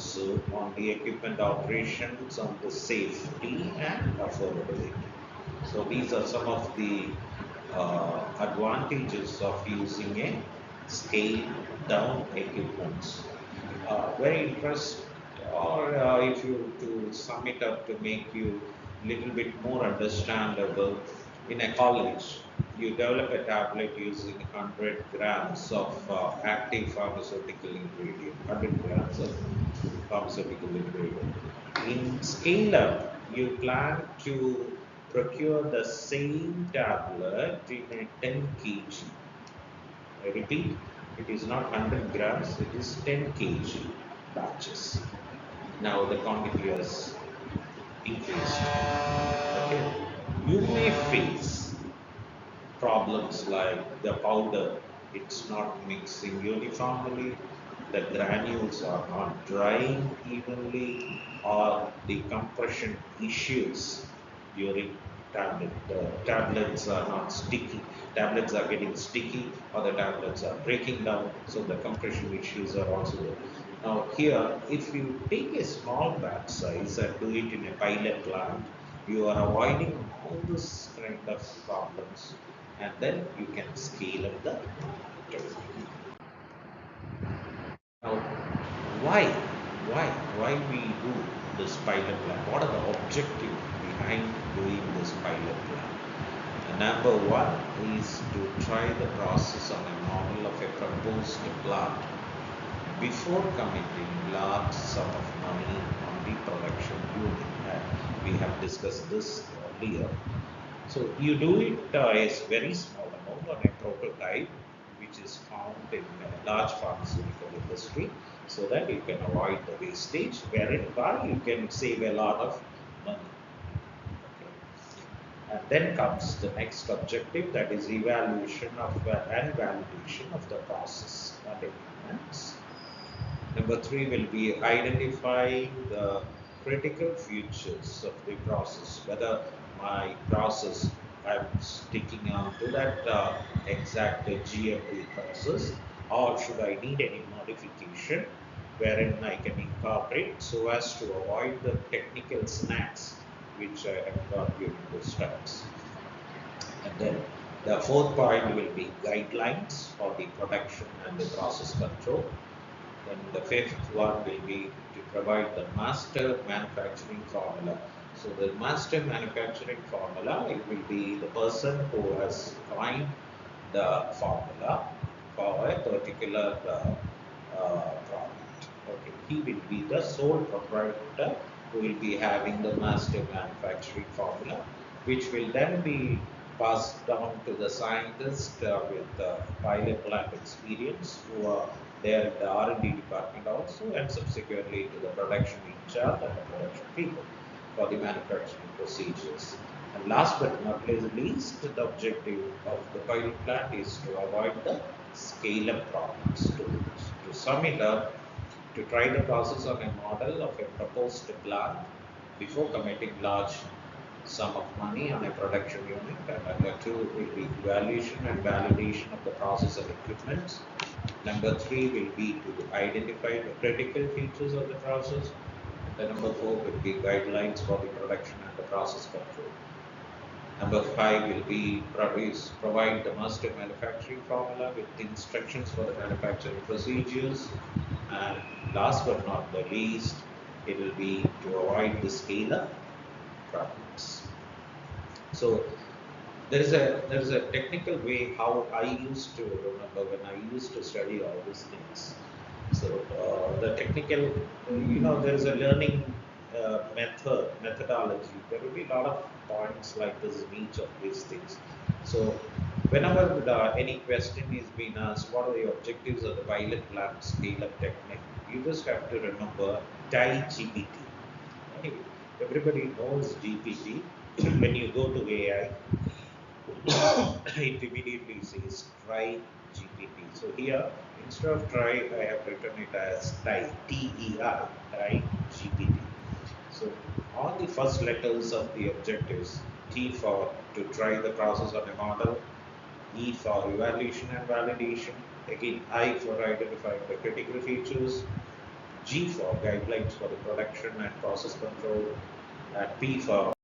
also on the equipment operations, on the safety and affordability. So these are some of the advantages of using a scaled down equipment. Very interesting. Or if you to sum it up to make you little bit more understandable, in a college, you develop a tablet using 100 grams of active pharmaceutical ingredient, 100 grams of pharmaceutical ingredient. In scale up, you plan to procure the same tablet in a 10 kg. I repeat, it is not 100 grams, it is 10 kg batches. Now the quantity has increased. Okay. You may face problems like the powder, it's not mixing uniformly, the granules are not drying evenly, or the compression issues during tablet. The tablets are not sticky, tablets are getting sticky, or the tablets are breaking down, so the compression issues are also there. Now, here, if you take a small batch size and do it in a pilot plant, you are avoiding all this kind of problems, and then you can scale up the quantity. Now, why? Why? Why we do this pilot plan? What are the objective behind doing this pilot plan? Number one is to try the process on a model of a proposed plant before committing large sum of money on the production unit. We have discussed this earlier. So you do it as very small amount on a prototype, which is found in a large pharmaceutical industry, so that you can avoid the wastage, whereby you can save a lot of money. Okay. And then comes the next objective, that is evaluation of and validation of the process and equipments. Number three will be identifying the critical features of the process, whether my process, I'm sticking on to that exact GMP process, or should I need any modification wherein I can incorporate so as to avoid the technical snacks which I have got during the steps. And then the fourth point will be guidelines for the production and the process control. Then the fifth one will be to provide the master manufacturing formula. So the master manufacturing formula, it will be the person who has coined the formula for a particular product. Okay, he will be the sole proprietor who will be having the master manufacturing formula, which will then be passed down to the scientist with pilot lab experience who are there in the R&D department also, and subsequently to the production in charge and the production people for the manufacturing procedures. And last but not least, the objective of the pilot plant is to avoid the scale-up problems. To sum it up, to try the process on a model of a proposed plant before committing large sum of money on a production unit. And number two will be evaluation and validation of the process and equipment. Number three will be to identify the critical features of the process. And the number four will be guidelines for the production and the process control. Number five will be provide the master manufacturing formula with instructions for the manufacturing procedures. And last but not the least, it will be to avoid the scale-up problems. So there is a technical way how I used to remember when I used to study all these things. So the technical, there is a learning methodology. There will be a lot of points like this in each of these things. So whenever any question is being asked, what are the objectives of the pilot plant scale-up technique? You just have to remember TIE GPT. Anyway, everybody knows GPT. When you go to AI, it immediately says try GPT. So here, instead of try, I have written it as try, T-E-R, try GPT. So all the first letters of the objectives, T for to try the process on a model, E for evaluation and validation, again I for identifying the critical features, G for guidelines for the production and process control, P for